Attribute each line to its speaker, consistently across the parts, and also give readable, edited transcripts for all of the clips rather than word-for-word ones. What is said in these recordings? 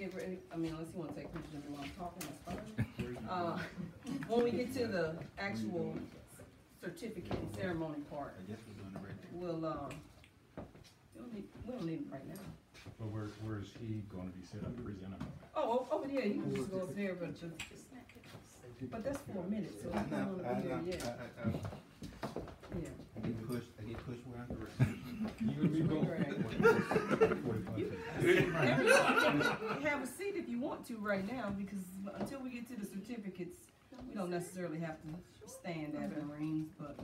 Speaker 1: get ready, I mean, unless you want to take pictures of me while I'm talking, that's fine. When we get to the actual certificate and ceremony part, we'll, we don't need it right now.
Speaker 2: But where is he going to be set up to present him?
Speaker 1: Oh, over here, you can just go up there, but that's 4 minutes, so I'm not gonna be there yet. Yeah.
Speaker 3: I get pushed where I'm directed.
Speaker 1: Have a seat if you want to right now, because until we get to the certificates, we don't necessarily have to stand as Marines, but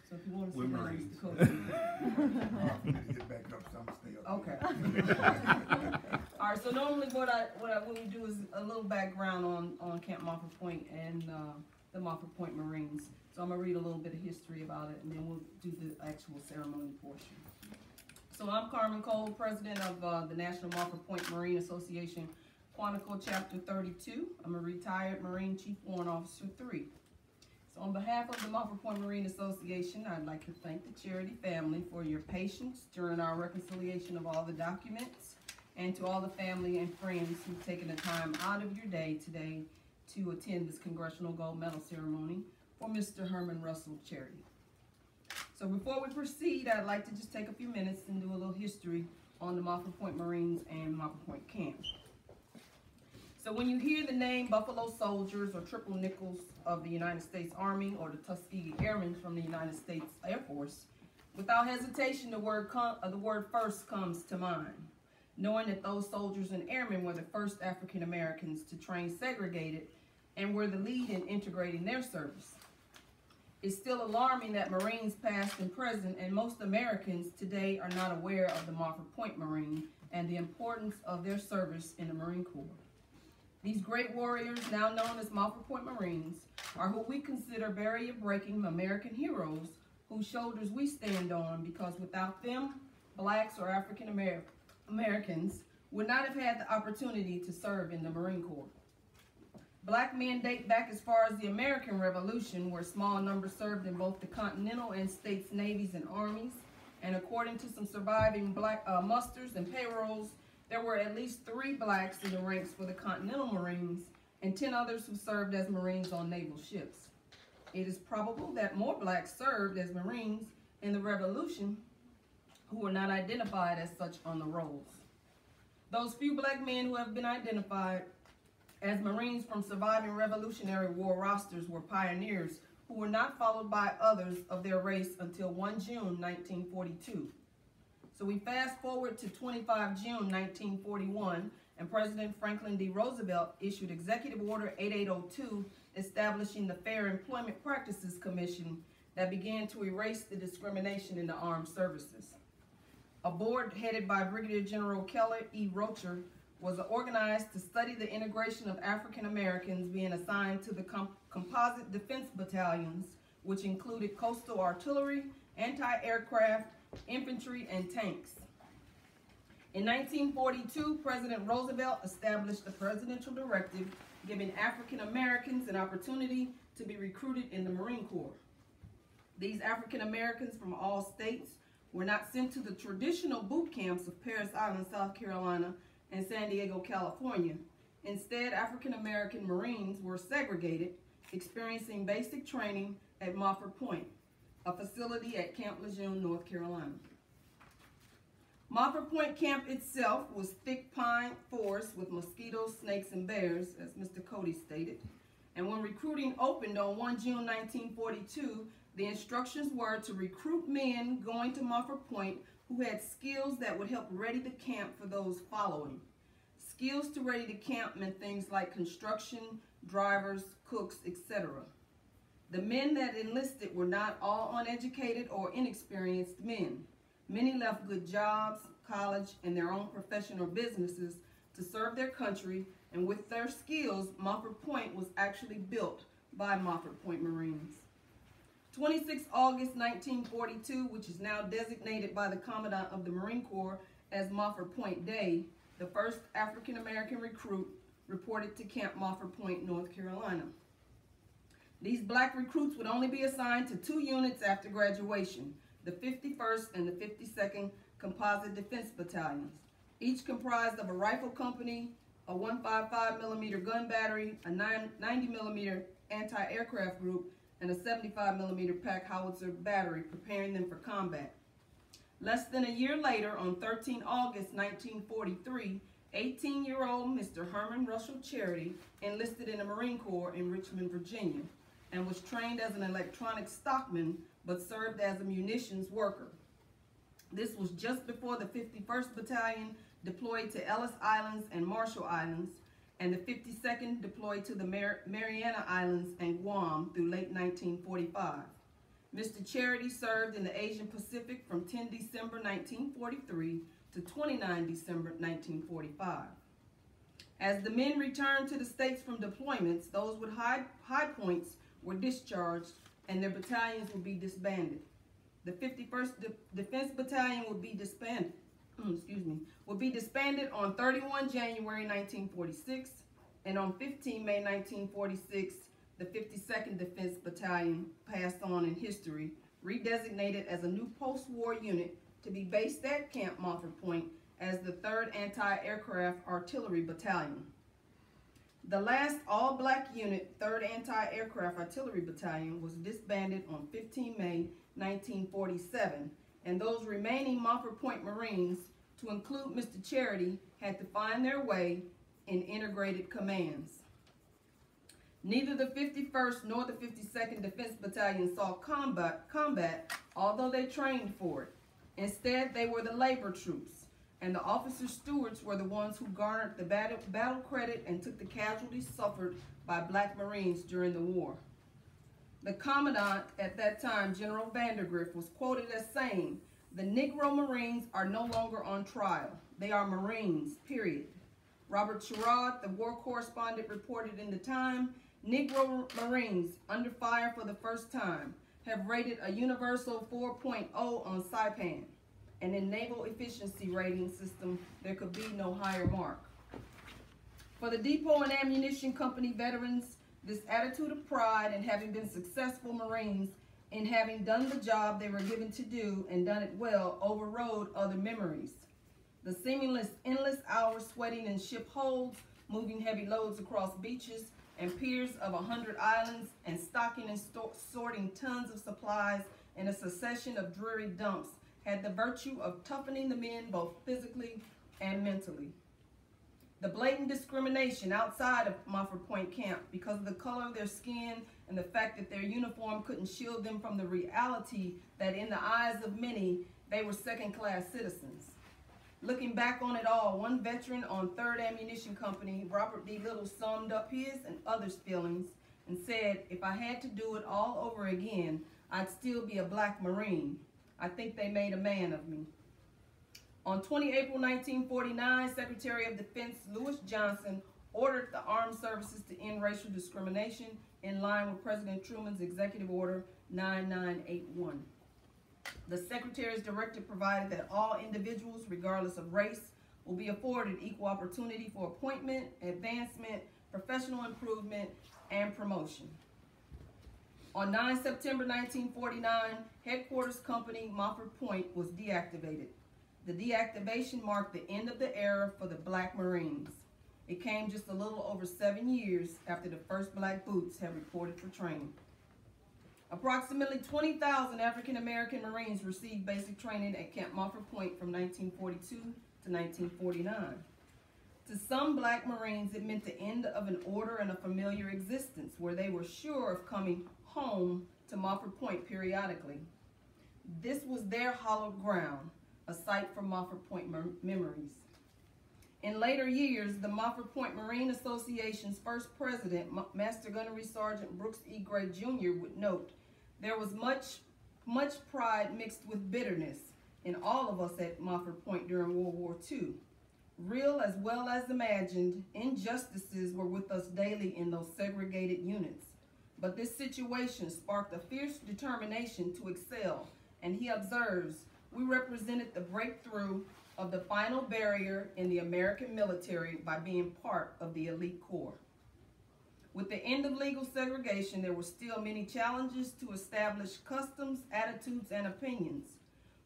Speaker 1: so if you want to sit down, Mr. Cody. Okay. All right. So normally, what we do is a little background on Camp Montfort Point and the Montfort Point Marines. So I'm gonna read a little bit of history about it, and then we'll do the actual ceremony portion. So I'm Carmen Cole, president of the National Montford Point Marine Association, Quantico Chapter 32. I'm a retired Marine Chief Warrant Officer 3. So on behalf of the Montford Point Marine Association, I'd like to thank the Charity family for your patience during our reconciliation of all the documents, and to all the family and friends who've taken the time out of your day today to attend this Congressional Gold Medal ceremony for Mr. Herman Russell Charity. So before we proceed, I'd like to just take a few minutes and do a little history on the Montfort Point Marines and Montfort Point Camp. So when you hear the name Buffalo Soldiers or Triple Nickels of the United States Army or the Tuskegee Airmen from the United States Air Force, without hesitation, the word first comes to mind, knowing that those soldiers and airmen were the first African Americans to train segregated and were the lead in integrating their service. It's still alarming that Marines past and present and most Americans today are not aware of the Montfort Point Marine and the importance of their service in the Marine Corps. These great warriors, now known as Montfort Point Marines, are who we consider barrier-breaking American heroes whose shoulders we stand on, because without them, blacks or African Americans would not have had the opportunity to serve in the Marine Corps. Black men date back as far as the American Revolution, where small numbers served in both the Continental and States navies and armies, and according to some surviving black musters and payrolls, there were at least 3 blacks in the ranks for the Continental Marines and 10 others who served as Marines on naval ships. It is probable that more blacks served as Marines in the Revolution who were not identified as such on the rolls. Those few black men who have been identified as Marines from surviving Revolutionary War rosters were pioneers who were not followed by others of their race until 1 June 1942. So we fast forward to 25 June 1941, and President Franklin D. Roosevelt issued Executive Order 8802, establishing the Fair Employment Practices Commission that began to erase the discrimination in the armed services. A board headed by Brigadier General Keller E. Rocher was organized to study the integration of African Americans being assigned to the composite defense battalions, which included coastal artillery, anti-aircraft, infantry, and tanks. In 1942, President Roosevelt established a presidential directive giving African Americans an opportunity to be recruited in the Marine Corps. These African Americans from all states were not sent to the traditional boot camps of Parris Island, South Carolina, and San Diego, California. Instead, African American Marines were segregated, experiencing basic training at Montfort Point, a facility at Camp Lejeune, North Carolina. Montfort Point Camp itself was thick pine forest with mosquitoes, snakes, and bears, as Mr. Cody stated. And when recruiting opened on 1 June 1942, the instructions were to recruit men going to Montfort Point who had skills that would help ready the camp for those following. Skills to ready the camp meant things like construction, drivers, cooks, etc. The men that enlisted were not all uneducated or inexperienced men. Many left good jobs, college, and their own profession or businesses to serve their country, and with their skills, Montfort Point was actually built by Montfort Point Marines. 26 August 1942, which is now designated by the Commandant of the Marine Corps as Montfort Point Day, the first African American recruit reported to Camp Montfort Point, North Carolina. These black recruits would only be assigned to 2 units after graduation, the 51st and the 52nd Composite Defense Battalions, each comprised of a rifle company, a 155 millimeter gun battery, a 90 millimeter anti-aircraft group, and a 75 millimeter pack howitzer battery, preparing them for combat. Less than a year later, on 13 August 1943, 18-year-old Mr. Herman Russell Charity enlisted in the Marine Corps in Richmond, Virginia, and was trained as an electronic stockman, but served as a munitions worker. This was just before the 51st Battalion deployed to Ellis Islands and Marshall Islands, and the 52nd deployed to the Mariana Islands and Guam through late 1945. Mr. Charity served in the Asian Pacific from 10 December 1943 to 29 December 1945. As the men returned to the States from deployments, those with high points were discharged and their battalions would be disbanded. The 51st Defense Battalion would be disbanded, on 31 January 1946, and on 15 May 1946, the 52nd Defense Battalion passed on in history, redesignated as a new post-war unit to be based at Camp Montfort Point as the 3rd Anti-Aircraft Artillery Battalion. The last all-black unit, 3rd Anti-Aircraft Artillery Battalion, was disbanded on 15 May 1947, and those remaining Montford Point Marines, to include Mr. Charity, had to find their way in integrated commands. Neither the 51st nor the 52nd Defense Battalion saw combat, although they trained for it. Instead, they were the labor troops, and the officer stewards were the ones who garnered the battle credit and took the casualties suffered by black Marines during the war. The commandant at that time, General Vandergrift, was quoted as saying, "The Negro Marines are no longer on trial. They are Marines, period." Robert Sherrod, the war correspondent, reported in the time, "Negro Marines, under fire for the first time, have rated a universal 4.0 on Saipan, and in naval efficiency rating system, there could be no higher mark." For the Depot and Ammunition Company veterans, this attitude of pride in having been successful Marines, in having done the job they were given to do and done it well, overrode other memories. The seamless, endless hours sweating in ship holds, moving heavy loads across beaches and piers of 100 islands, and stocking and sorting tons of supplies in a succession of dreary dumps, had the virtue of toughening the men both physically and mentally. The blatant discrimination outside of Montfort Point Camp because of the color of their skin and the fact that their uniform couldn't shield them from the reality that in the eyes of many, they were second-class citizens. Looking back on it all, one veteran on 3rd Ammunition Company, Robert D. Little, summed up his and others' feelings and said, "If I had to do it all over again, I'd still be a black Marine. I think they made a man of me." On 20 April 1949, Secretary of Defense Lewis Johnson ordered the armed services to end racial discrimination in line with President Truman's Executive Order 9981. The Secretary's directive provided that all individuals, regardless of race, will be afforded equal opportunity for appointment, advancement, professional improvement, and promotion. On 9 September 1949, Headquarters Company Montfort Point was deactivated. The deactivation marked the end of the era for the black Marines. It came just a little over 7 years after the first black boots had reported for training. Approximately 20,000 African American Marines received basic training at Camp Montfort Point from 1942 to 1949. To some black Marines, it meant the end of an order and a familiar existence where they were sure of coming home to Montfort Point periodically. This was their hallowed ground, a site for Montfort Point memories. In later years, the Montford Point Marine Association's first president, Master Gunnery Sergeant Brooks E. Gray Jr. would note, "There was much pride mixed with bitterness in all of us at Montford Point during World War II. Real as well as imagined, injustices were with us daily in those segregated units. But this situation sparked a fierce determination to excel," and he observes, "We represented the breakthrough of the final barrier in the American military by being part of the elite corps." With the end of legal segregation, there were still many challenges to establish customs, attitudes, and opinions.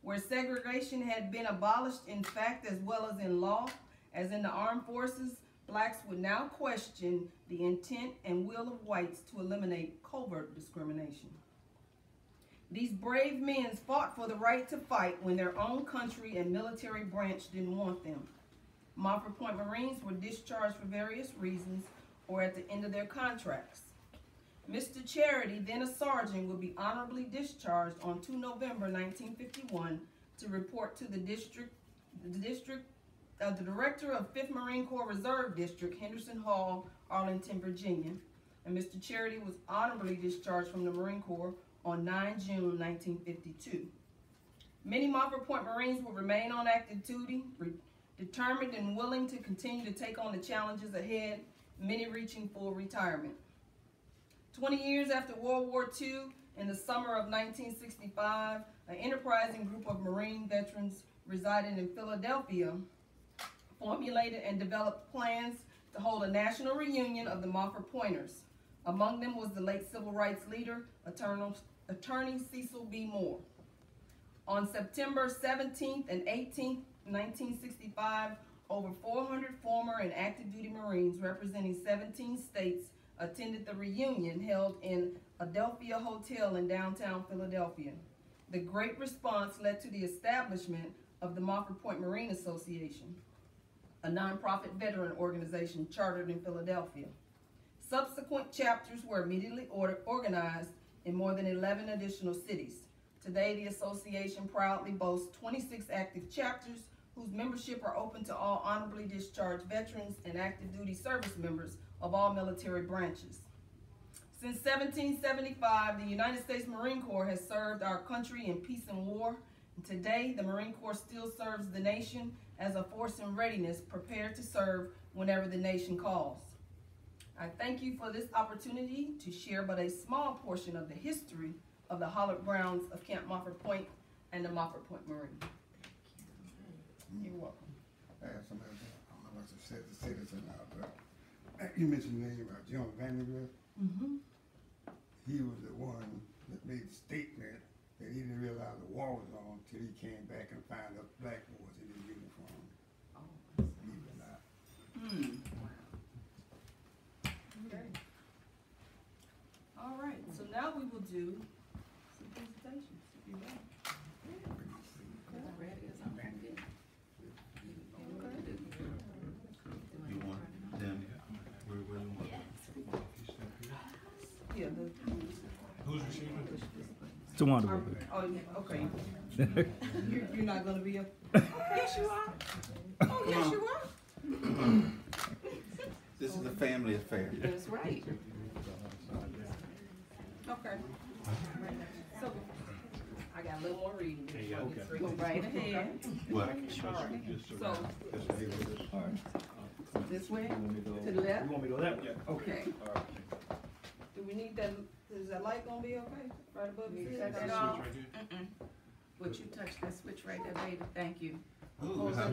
Speaker 1: Where segregation had been abolished in fact as well as in law, as in the armed forces, blacks would now question the intent and will of whites to eliminate covert discrimination. These brave men fought for the right to fight when their own country and military branch didn't want them. Montford Point Marines were discharged for various reasons or at the end of their contracts. Mr. Charity, then a sergeant, would be honorably discharged on 2 November 1951 to report to the Director of 5th Marine Corps Reserve District, Henderson Hall, Arlington, Virginia. And Mr. Charity was honorably discharged from the Marine Corps on 9 June 1952. Many Montfort Point Marines will remain on active duty, determined and willing to continue to take on the challenges ahead, many reaching full retirement. 20 years after World War II, in the summer of 1965, an enterprising group of Marine veterans residing in Philadelphia formulated and developed plans to hold a national reunion of the Montfort Pointers. Among them was the late civil rights leader, Attorney Cecil B. Moore. On September 17th and 18th, 1965, over 400 former and active duty Marines representing 17 states attended the reunion held in Adelphia Hotel in downtown Philadelphia. The great response led to the establishment of the Montford Point Marine Association, a nonprofit veteran organization chartered in Philadelphia. Subsequent chapters were immediately organized in more than 11 additional cities. Today, the association proudly boasts 26 active chapters whose membership are open to all honorably discharged veterans and active duty service members of all military branches. Since 1775, the United States Marine Corps has served our country in peace and war. And today, the Marine Corps still serves the nation as a force in readiness, prepared to serve whenever the nation calls. I thank you for this opportunity to share but a small portion of the history of the hallowed grounds of Camp Montfort Point and the Montfort Point Marine. You're welcome.
Speaker 4: I have somebody, I don't know what to say this or not, but you mentioned the name about John Vanderbilt.
Speaker 1: Mm-hmm.
Speaker 4: He was the one that made the statement that he didn't realize the war was on until he came back and found out black boys in his uniform.
Speaker 1: Oh,
Speaker 4: Believe it or not.
Speaker 1: Okay. All right, so now we will do some presentations, if you will.
Speaker 3: You want them, where you want?
Speaker 1: Yeah,
Speaker 2: Who's receiving?
Speaker 1: oh, yeah, okay. You're not gonna be a, yes you are. Oh, yes you are.
Speaker 3: This is a family affair.
Speaker 5: That's right.
Speaker 1: Okay. So, I got a little more reading.
Speaker 2: Yeah, okay.
Speaker 1: Go right ahead.
Speaker 3: What?
Speaker 1: So, this way, to the left?
Speaker 2: You want me to go that way?
Speaker 1: Okay.
Speaker 2: All right.
Speaker 1: Do we need that, is that light gonna be okay? Right above
Speaker 5: You
Speaker 1: you?
Speaker 5: touch
Speaker 2: This
Speaker 5: it
Speaker 2: switch
Speaker 5: off.
Speaker 2: right here?
Speaker 5: What you touch, that switch right there, baby. Thank you.
Speaker 3: Ooh,
Speaker 2: Yeah.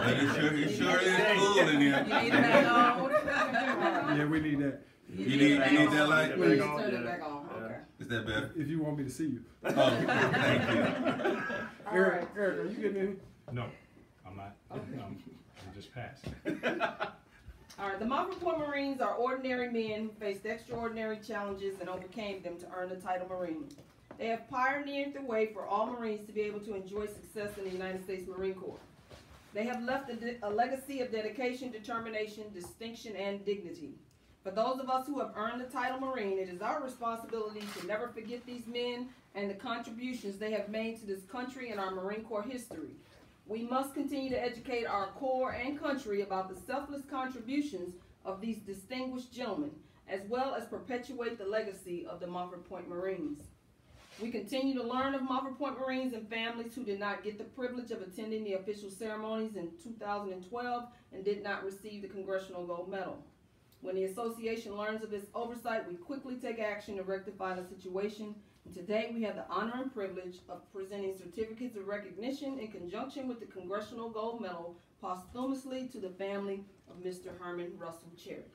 Speaker 3: it sure is cool in
Speaker 5: You
Speaker 3: here.
Speaker 5: need it back on?
Speaker 6: Yeah, we need that.
Speaker 3: You need that light?
Speaker 1: Please
Speaker 6: on,
Speaker 1: turn it
Speaker 6: yeah.
Speaker 1: back on, okay.
Speaker 3: Is that better?
Speaker 6: If you want me to see you.
Speaker 3: Oh, thank you.
Speaker 6: Eric, are you getting in?
Speaker 2: No, I'm not. I'm just passed.
Speaker 1: All right, the Montfort Point Marines are ordinary men who faced extraordinary challenges and overcame them to earn the title Marine. They have pioneered the way for all Marines to be able to enjoy success in the United States Marine Corps. They have left a legacy of dedication, determination, distinction, and dignity. For those of us who have earned the title Marine, it is our responsibility to never forget these men and the contributions they have made to this country and our Marine Corps history. We must continue to educate our Corps and country about the selfless contributions of these distinguished gentlemen, as well as perpetuate the legacy of the Montfort Point Marines. We continue to learn of Montfort Point Marines and families who did not get the privilege of attending the official ceremonies in 2012 and did not receive the Congressional Gold Medal. When the association learns of this oversight, we quickly take action to rectify the situation. And today we have the honor and privilege of presenting certificates of recognition in conjunction with the Congressional Gold Medal posthumously to the family of Mr. Herman Russell Charity.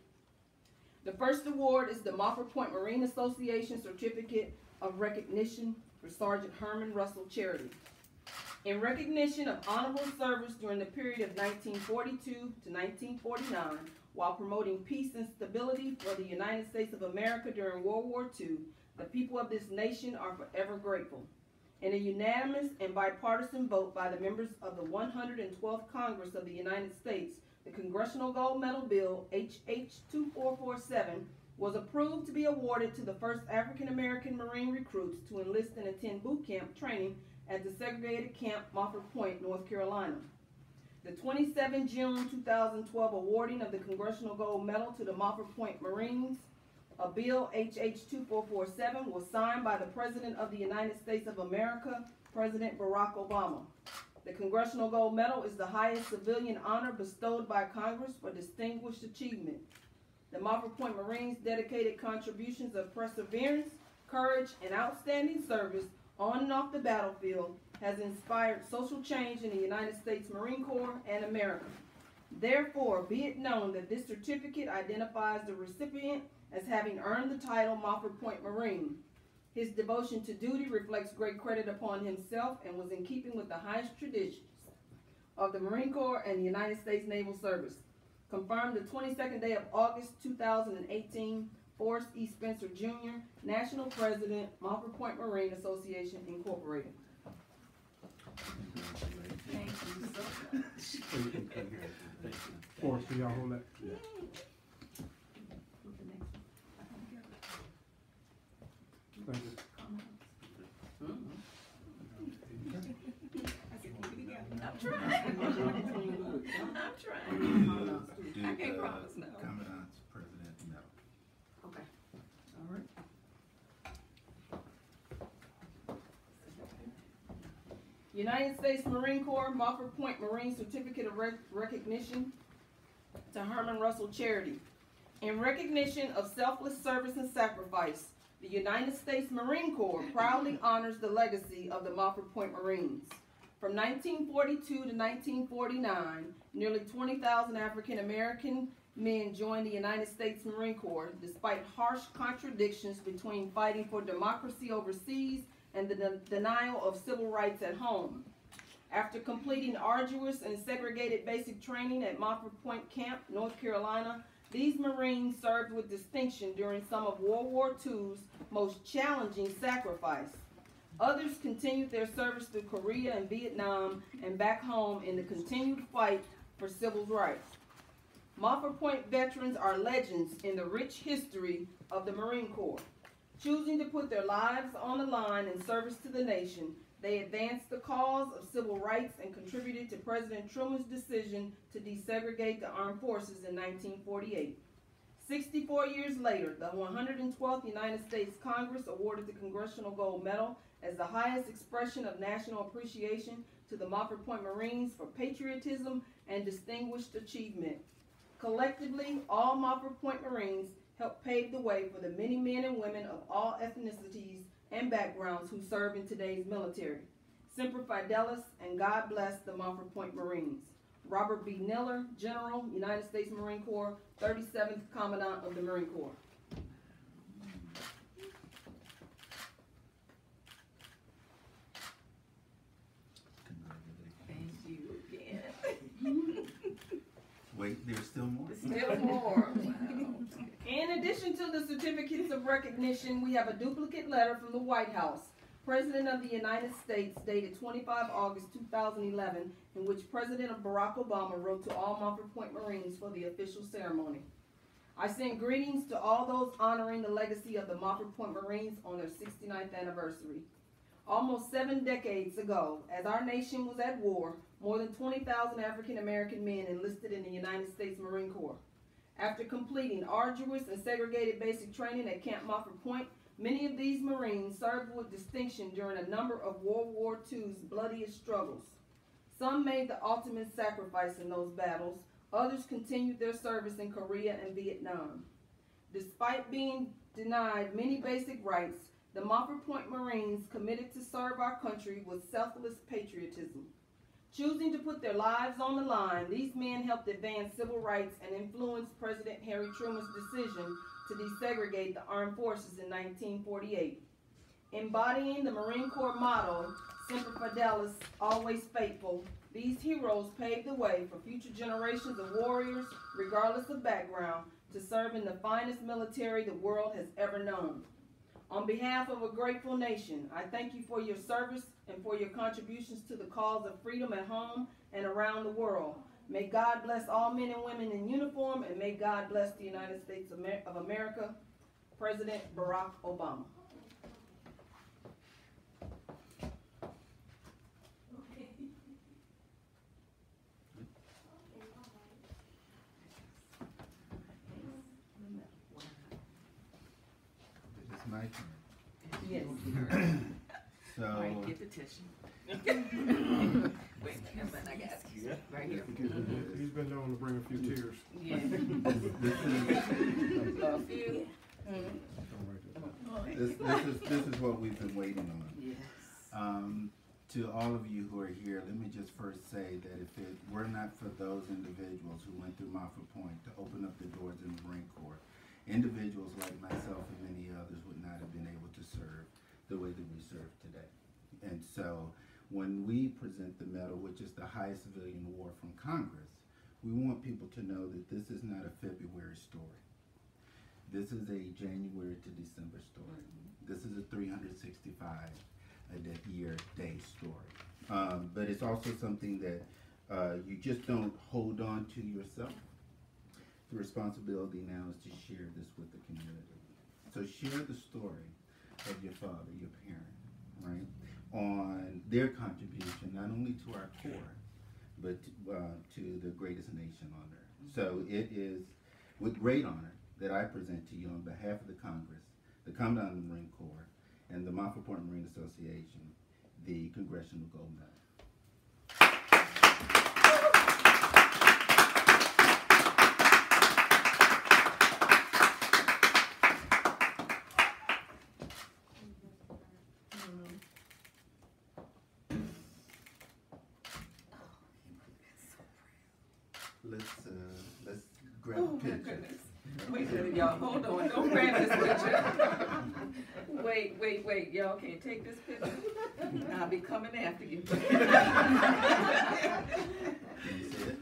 Speaker 1: The first award is the Montfort Point Marine Association Certificate of Recognition for Sergeant Herman Russell Charity. In recognition of honorable service during the period of 1942 to 1949, while promoting peace and stability for the United States of America during World War II, the people of this nation are forever grateful. In a unanimous and bipartisan vote by the members of the 112th Congress of the United States, the Congressional Gold Medal Bill, HH 2447, was approved to be awarded to the first African American Marine recruits to enlist and attend boot camp training at the segregated Camp Montfort Point, North Carolina. The 27 June 2012 awarding of the Congressional Gold Medal to the Montford Point Marines, a bill HH 2447, was signed by the President of the United States of America, President Barack Obama. The Congressional Gold Medal is the highest civilian honor bestowed by Congress for distinguished achievement. The Montford Point Marines' dedicated contributions of perseverance, courage, and outstanding service on and off the battlefield has inspired social change in the United States Marine Corps and America. Therefore, be it known that this certificate identifies the recipient as having earned the title Montfort Point Marine. His devotion to duty reflects great credit upon himself and was in keeping with the highest traditions of the Marine Corps and the United States Naval Service. Confirmed the 22nd day of August 2018, Forrest E. Spencer Jr., National President, Montford Point Marine Association, Incorporated.
Speaker 5: Thank you so much.
Speaker 6: Forrest, can y'all hold that?
Speaker 5: Who's the next one?
Speaker 6: Thank you.
Speaker 5: I'm trying. I'm trying. I can't promise no.
Speaker 3: Commandant's President Medal.
Speaker 1: Okay. All right. United States Marine Corps Montford Point Marine Certificate of Recognition to Herman Russell Charity. In recognition of selfless service and sacrifice, the United States Marine Corps proudly honors the legacy of the Montford Point Marines. From 1942 to 1949, nearly 20,000 African American men joined the United States Marine Corps despite harsh contradictions between fighting for democracy overseas and the denial of civil rights at home. After completing arduous and segregated basic training at Montford Point Camp, North Carolina, these Marines served with distinction during some of World War II's most challenging sacrifice. Others continued their service through Korea and Vietnam and back home in the continued fight for civil rights. Montfort Point veterans are legends in the rich history of the Marine Corps. Choosing to put their lives on the line in service to the nation, they advanced the cause of civil rights and contributed to President Truman's decision to desegregate the armed forces in 1948. 64 years later, the 112th United States Congress awarded the Congressional Gold Medal as the highest expression of national appreciation to the Montford Point Marines for patriotism and distinguished achievement. Collectively, all Montford Point Marines helped pave the way for the many men and women of all ethnicities and backgrounds who serve in today's military. Semper Fidelis, and God bless the Montfort Point Marines. Robert B. Niller, General, United States Marine Corps, 37th Commandant of the Marine Corps.
Speaker 5: Thank you again.
Speaker 3: Wait, there's still more?
Speaker 5: Still more. Wow.
Speaker 1: In addition to the certificates of recognition, we have a duplicate letter from the White House, President of the United States, dated 25 August 2011, in which President Barack Obama wrote to all Montford Point Marines for the official ceremony. I send greetings to all those honoring the legacy of the Montford Point Marines on their 69th anniversary. Almost 7 decades ago, as our nation was at war, more than 20,000 African American men enlisted in the United States Marine Corps. After completing arduous and segregated basic training at Camp Montfort Point, many of these Marines served with distinction during a number of World War II's bloodiest struggles. Some made the ultimate sacrifice in those battles. Others continued their service in Korea and Vietnam. Despite being denied many basic rights, the Montfort Point Marines committed to serve our country with selfless patriotism. Choosing to put their lives on the line, these men helped advance civil rights and influence President Harry Truman's decision to desegregate the armed forces in 1948. Embodying the Marine Corps motto, Semper Fidelis, always faithful. These heroes paved the way for future generations of warriors, regardless of background, to serve in the finest military the world has ever known. On behalf of a grateful nation, I thank you for your service and for your contributions to the cause of freedom at home and around the world. May God bless all men and women in uniform, and may God bless the United States of America. President Barack Obama.
Speaker 3: It's my turn.
Speaker 1: Yes.
Speaker 3: So,
Speaker 5: All right, get the tissue. Wait a minute, I got you. Right here.
Speaker 6: He's been known to bring a few tears.
Speaker 5: Yeah. A few.
Speaker 3: this is what we've been waiting on.
Speaker 5: Yes.
Speaker 3: To all of you who are here, let me just first say that if it were not for those individuals who went through Montfort Point to open up the doors in the Marine Corps, individuals like myself and many others would not have been able to serve the way that we serve today. And so when we present the medal, which is the highest civilian award from Congress, we want people to know that this is not a February story. This is a January to December story. This is a 365 year day story. But it's also something that you just don't hold on to yourself. The responsibility now is to share this with the community. So share the story of your father, your parent, right? On their contribution, not only to our Corps, but to the greatest nation on earth. So it is with great honor that I present to you on behalf of the Congress, the Commandant of the Marine Corps, and the Montford Point Marine Association, the Congressional Gold Medal. Let's grab
Speaker 5: Oh
Speaker 3: a
Speaker 5: my
Speaker 3: picture.
Speaker 5: goodness. Wait a minute, y'all. Hold on. Don't grab this picture. Wait. Y'all can't take this picture. I'll be coming after you.
Speaker 3: Can you see it?